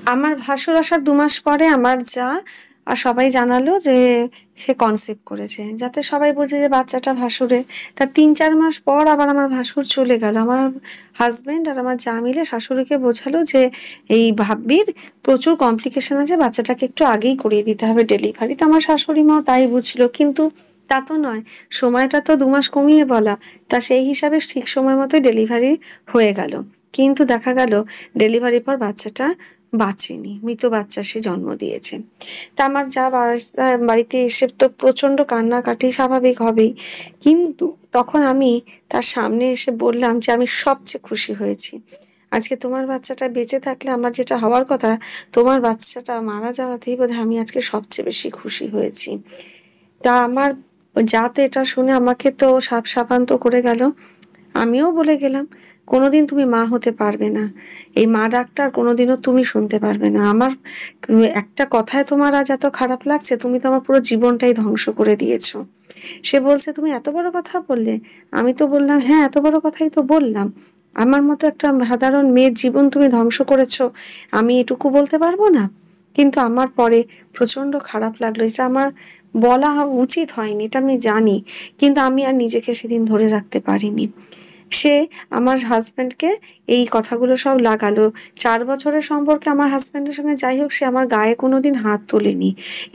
আমার ভাসুর আসার ২ মাস পরে আমার যা আর সবাই জানালো যে সে কনসিভ করেছে। যাতে সবাই বোঝে যে বাচ্চাটা ভাসুরের। তার ৩-৪ মাস পর আবার আমার ভাসুর চলে গেল। আমার হাসব্যান্ড আর আমার যা মিলে শাশুড়িকে বোঝালো যে এই ভাব্যির প্রচুর কমপ্লিকেশন আছে, বাচ্চাটাকে একটু আগেই করিয়ে দিতে হবে ডেলিভারি। তো আমার শাশুড়ি মাও তাই বুঝছিল। কিন্তু তা তো নয়। সময়টা তো ২ মাস কমিয়ে বলা। তা সেই হিসাবে ঠিক সময় মতোই ডেলিভারি হয়ে গেল। কিন্তু দেখা গেল ডেলিভারির পর বাচ্চাটা বাঁচেনি, মৃত বাচ্চা সে জন্ম দিয়েছে। তা আমার যা বাড়িতে এসে তো প্রচন্ড কান্নাকাটি স্বাভাবিক হবেই, কিন্তু তখন আমি তার সামনে এসে বললাম যে আমি সবচেয়ে খুশি হয়েছি আজকে তোমার বাচ্চাটা বেঁচে থাকলে আমার যেটা হওয়ার কথা, তোমার বাচ্চাটা মারা যাওয়াতেই বোধহয় আমি আজকে সবচেয়ে বেশি খুশি হয়েছি। তা আমার যা তো এটা শুনে আমাকে তো শাপান্ত করে গেল। আমিও বলে গেলাম, কোনোদিন তুমি মা হতে পারবে না। এই মা ডাকটা আর কোনোদিনও তুমি শুনতে পারবে না। আমার একটা কথায় তোমার আজ এত খারাপ লাগছে? তুমি তো আমার পুরো জীবনটাই ধ্বংস করে দিয়েছো। সে বলছে, তুমি এত বড় কথা বললে? আমি তো বললাম, হ্যাঁ, এত বড় কথাই তো বললাম। আমার মতো একটা সাধারণ মেয়ের জীবন তুমি ধ্বংস করেছো, আমি এটুকু বলতে পারবো না? কিন্তু আমার পরে প্রচন্ড খারাপ লাগলো। এটা আমার বলা উচিত হয়নি, এটা আমি জানি। কিন্তু আমি আর নিজেকে সেদিন ধরে রাখতে পারিনি। সে আমার হাসব্যান্ডকে এই কথাগুলো সব লাগালো। ৪ বছরের সম্পর্কে আমার হাসব্যান্ডের সঙ্গে যাই হোক, সে আমার গায়ে কোনোদিন হাত তোলেনি।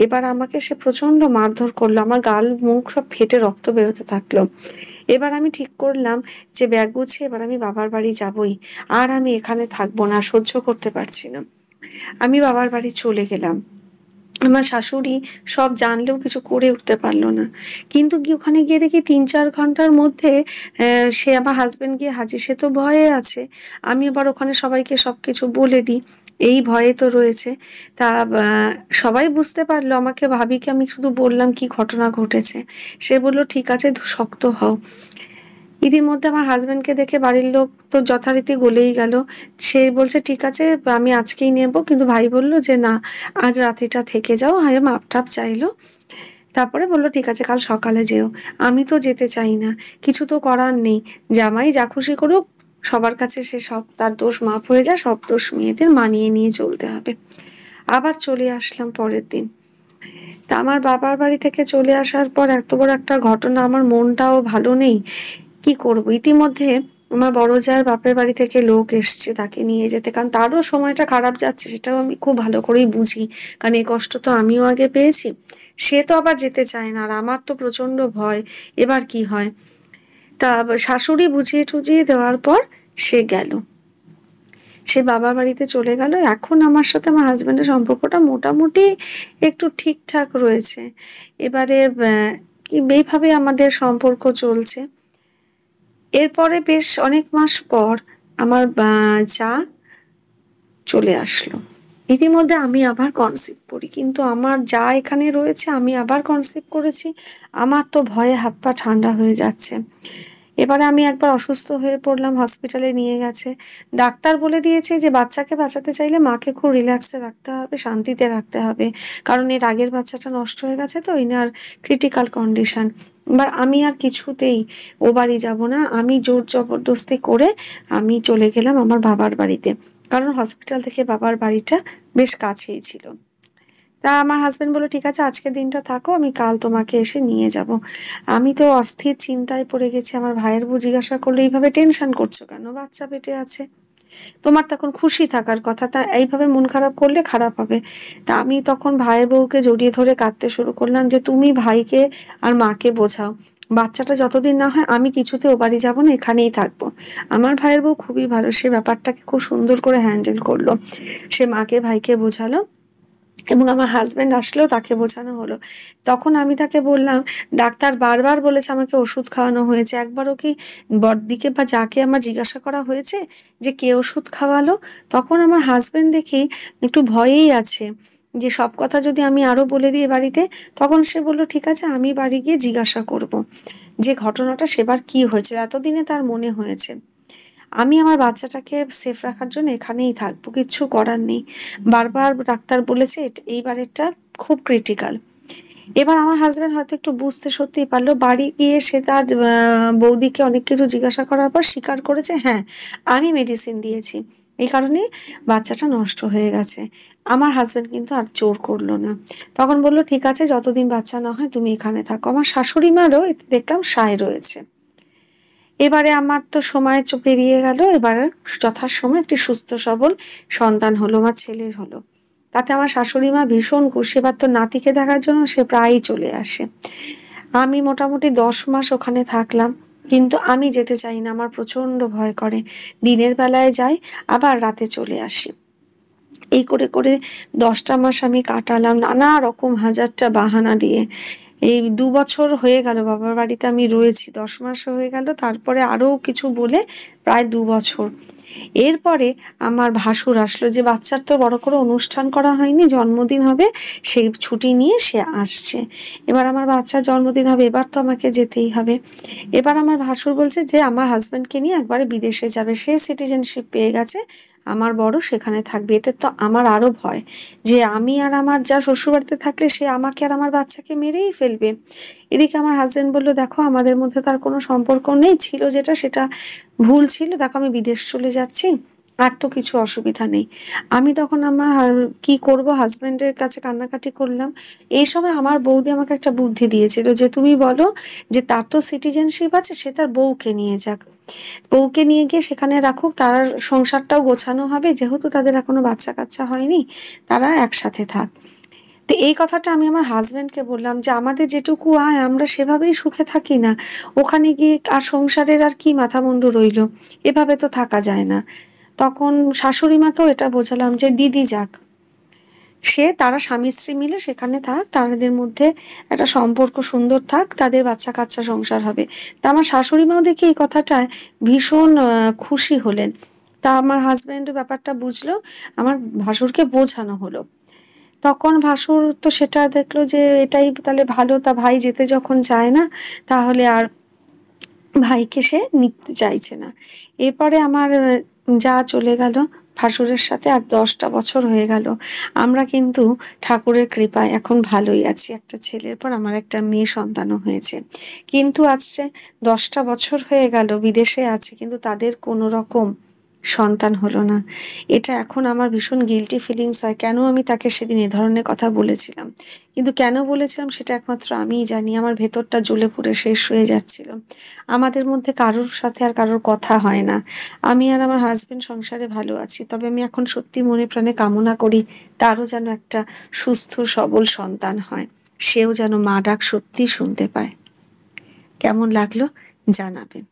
এবার আমাকে সে প্রচন্ড মারধর করলো। আমার গাল মুখ সব ফেটে রক্ত বেরোতে থাকলো। এবার আমি ঠিক করলাম যে ব্যাগ গুছিয়ে এবার আমি বাবার বাড়ি যাবই। আর আমি এখানে থাকবো না, সহ্য করতে পারছি না। আমি বাবার বাড়ি চলে গেলাম। আমার শাশুড়ি সব জানলেও কিছু করে উঠতে পারলো না। কিন্তু ওখানে গিয়ে দেখি ৩-৪ ঘন্টার মধ্যে সে আমার হাসব্যান্ড গিয়ে হাজির। সে তো ভয়ে আছে। আমি আবার ওখানে সবাইকে সবকিছু বলে দিই। এই ভয়ে তো রয়েছে। তা সবাই বুঝতে পারলো আমাকে, ভাবিকে আমি শুধু বললাম কি ঘটনা ঘটেছে। সে বলল, ঠিক আছে, শক্ত হও। ইতিমধ্যে আমার হাসব্যান্ডকে দেখে বাড়ির লোক তো যথারীতি গলেই গেল। সে বলছে, ঠিক আছে, আমি আজকেই নেব। কিন্তু ভাই বলল যে না, আজ রাত্রিটা থেকে যাও। হায় মাপ টাপ চাইলো। তারপরে বলল, ঠিক আছে, কাল সকালে যেও। আমি তো যেতে চাই না, কিছু তো করার নেই। জামাই যা খুশি করুক, সবার কাছে সে সব তার দোষ মাপ হয়ে যায়, সব দোষ মেয়েদের মানিয়ে নিয়ে চলতে হবে। আবার চলে আসলাম পরের দিন। তা আমার বাবার বাড়ি থেকে চলে আসার পর এত বড় একটা ঘটনা, আমার মনটাও ভালো নেই। কি করব? ইতিমধ্যে আমার বড় জায়ের বাপের বাড়ি থেকে লোক এসছে তাকে নিয়ে যেতে, কারণ তারও সময়টা খারাপ যাচ্ছে, সেটাও আমি খুব ভালো করেই বুঝি। কারণ এই কষ্ট তো আমিও আগে পেয়েছি। সে তো আবার যেতে চায় না, আর আমার তো প্রচন্ড ভয় এবার কি হয়। তা শাশুড়ি বুঝিয়ে টুঝিয়ে দেওয়ার পর সে গেল। সে বাবার বাড়িতে চলে গেল। এখন আমার সাথে আমার হাসব্যান্ডের সম্পর্কটা মোটামুটি একটু ঠিকঠাক রয়েছে। এবারে এইভাবে আমাদের সম্পর্ক চলছে। এরপরে বেশ অনেক মাস পর আমার যা চলে আসলো। ইতিমধ্যে আমি আবার কনসিভ করি, কিন্তু আমার যা এখানে রয়েছে, আমি আবার কনসিভ করেছি। আমার তো ভয়ে হাত পা ঠান্ডা হয়ে যাচ্ছে। এবারে আমি একবার অসুস্থ হয়ে পড়লাম, হসপিটালে নিয়ে গেছে। ডাক্তার বলে দিয়েছে যে বাচ্চাকে বাঁচাতে চাইলে মাকে খুব রিল্যাক্সে রাখতে হবে, শান্তিতে রাখতে হবে। কারণ এর আগের বাচ্চাটা নষ্ট হয়ে গেছে, তো ইনার ক্রিটিক্যাল কন্ডিশন। এবার আমি আর কিছুতেই ও বাড়ি যাব না। আমি জোর জবরদস্তি করে আমি চলে গেলাম আমার বাবার বাড়িতে। কারণ হসপিটাল থেকে বাবার বাড়িটা বেশ কাছেই ছিল। তা আমার হাসব্যান্ড বলল, ঠিক আছে, আজকের দিনটা থাকো, আমি কাল তোমাকে এসে নিয়ে যাব। আমি তো অস্থির চিন্তায় পড়ে গেছি। আমার ভাইয়ের বউ জিজ্ঞাসা করলো, এইভাবে টেনশন করছো কেন? বাচ্চা পেটে আছে, তোমার তখন খুশি থাকার কথা, তা এইভাবে মন খারাপ করলে খারাপ হবে। তা আমি তখন ভাইয়ের বউকে জড়িয়ে ধরে কাঁদতে শুরু করলাম যে তুমি ভাইকে আর মাকে বোঝাও, বাচ্চাটা যতদিন না হয় আমি কিছুতে ও বাড়ি যাবো না, এখানেই থাকবো। আমার ভাইয়ের বউ খুবই ভালো, সে ব্যাপারটাকে খুব সুন্দর করে হ্যান্ডেল করলো। সে মাকে ভাইকে বোঝালো এবং আমার হাসব্যান্ড আসলেও তাকে বোঝানো হলো। তখন আমি তাকে বললাম, ডাক্তার বারবার বলেছে আমাকে ওষুধ খাওয়ানো হয়েছে, একবারও কি বড়দিকে বা যাকে আমার জিজ্ঞাসা করা হয়েছে যে কে ওষুধ খাওয়ালো? তখন আমার হাসব্যান্ড দেখি একটু ভয়েই আছে যে সব কথা যদি আমি আরো বলে দিই বাড়িতে। তখন সে বলল, ঠিক আছে, আমি বাড়ি গিয়ে জিজ্ঞাসা করব যে ঘটনাটা সেবার কি হয়েছে, এতদিনে তার মনে হয়েছে। আমি আমার বাচ্চাটাকে সেফ রাখার জন্য এখানেই থাকবো, কিচ্ছু করার নেই। বারবার ডাক্তার বলেছে এইবারেরটা খুব ক্রিটিক্যাল। এবার আমার হাসব্যান্ড হয়তো একটু বুঝতে সত্যিই পারলো। বাড়ি গিয়ে সে তার বৌদিকে অনেক কিছু জিজ্ঞাসা করার পর স্বীকার করেছে, হ্যাঁ, আমি মেডিসিন দিয়েছি। এই কারণে বাচ্চাটা নষ্ট হয়ে গেছে। আমার হাসব্যান্ড কিন্তু আর জোর করলো না। তখন বলল, ঠিক আছে, যতদিন বাচ্চা না হয় তুমি এখানে থাকো। আমার শাশুড়ি মারও এতে দেখলাম সায় রয়েছে। এবারে আমার তো সময় পেরিয়ে গেল। এবার যথাসময়ে একটি সুস্থ সবল সন্তান হলো, আমার ছেলে হলো। তাতে আমার শাশুড়ি মা ভীষণ খুশি। এবার তো নাতিকে দেখার জন্য সে প্রায়ই চলে আসে। আমি মোটামুটি 10 মাস ওখানে থাকলাম, কিন্তু আমি যেতে চাই না, আমার প্রচন্ড ভয় করে। দিনের বেলায় যাই, আবার রাতে চলে আসি। এই করে করে 10টা মাস আমি কাটালাম নানা রকম হাজারটা বাহানা দিয়ে। এই 2 বছর হয়ে গেল বাবার বাড়িতে আমি রয়েছি, 10 মাস হয়ে গেল, তারপরে আরো কিছু বলে প্রায় 2 বছর। এরপরে আমার ভাসুর আসলো, যে বাচ্চার তো বড় করে অনুষ্ঠান করা হয়নি, জন্মদিন হবে, সেই ছুটি নিয়ে সে আসছে। এবার আমার বাচ্চার জন্মদিন হবে, এবার তো আমাকে যেতেই হবে। এবার আমার ভাসুর বলছে যে আমার হাজবেন্ডকে নিয়ে একবারে বিদেশে যাবে, সে সিটিজেনশিপ পেয়ে গেছে, আমার বড় সেখানে থাকবে। এতে তো আমার আরো ভয়, যে আমি আর আমার যা শ্বশুরবাড়িতে থাকলে সে আমাকে আর আমার বাচ্চাকে মেরেই ফেলবে। এদিকে আমার হাজবেন্ড বলল, দেখো আমাদের মধ্যে তার কোনো সম্পর্ক নেই, ছিল যেটা সেটা ভুল ছিল, দেখো আমি বিদেশ চলে যাচ্ছি, আর তো কিছু অসুবিধা নেই। আমি তখন আমার কি করব, হাজবেন্ডের কাছে কান্নাকাটি করলাম। এই সময় আমার বৌদি আমাকে একটা বুদ্ধি দিয়েছিল, যে তুমি বলো যে তার তো সিটিজেনশিপ আছে, সে তার বউকে নিয়ে যাক, বউকে নিয়ে গিয়ে সেখানে রাখুক, তার সংসারটাও গোছানো হবে, যেহেতু তাদের এখনো বাচ্চা কাচ্চা হয়নি, তারা একসাথে থাক। তো এই কথাটা আমি আমার হাজবেন্ডকে বললাম, যে আমাদের যেটুকু আয় আমরা সেভাবেই সুখে থাকি না, ওখানে গিয়ে আর সংসারের আর কি মাথা মুন্ডু রইলো, এভাবে তো থাকা যায় না। তখন শাশুড়ি মাকেও এটা বোঝালাম যে দিদি যাক, সে তারা স্বামী স্ত্রী মিলে সেখানে থাক, তাদের মধ্যে একটা সম্পর্ক সুন্দর থাক, তাদের বাচ্চা কাচ্চা সংসার হবে। তা আমার শাশুড়ি মাও দেখি এই কথাটায় ভীষণ খুশি হলেন। তা আমার হাজবেন্ড ব্যাপারটা বুঝলো, আমার ভাসুরকে বোঝানো হলো। তখন ভাসুর তো সেটা দেখলো যে এটাই তাহলে ভালো, তা ভাই যেতে যখন চায় না, তাহলে আর ভাইকে সে নিতে চাইছে না। এরপরে আমার যা চলে গেল ভাসুরের সাথে, আর 10টা বছর হয়ে গেল। আমরা কিন্তু ঠাকুরের কৃপায় এখন ভালোই আছি। একটা ছেলের পর আমার একটা মেয়ে সন্তানও হয়েছে। কিন্তু আজকে 10টা বছর হয়ে গেল বিদেশে আছে, কিন্তু তাদের কোনো রকম সন্তান হলো না। এটা এখন আমার ভীষণ গিল্টি ফিলিংস হয়, কেন আমি তাকে সেদিন এ ধরনের কথা বলেছিলাম। কিন্তু কেন বলেছিলাম সেটা একমাত্র আমিই জানি। আমার ভেতরটা জ্বলে পুড়ে শেষ হয়ে যাচ্ছিল। আমাদের মধ্যে কারোর সাথে আর কারোর কথা হয় না। আমি আর আমার হাসবেন্ড সংসারে ভালো আছি, তবে আমি এখন সত্যি মনে প্রাণে কামনা করি তারও যেন একটা সুস্থ সবল সন্তান হয়, সেও যেন মা ডাক সত্যি শুনতে পায়। কেমন লাগলো জানাবেন।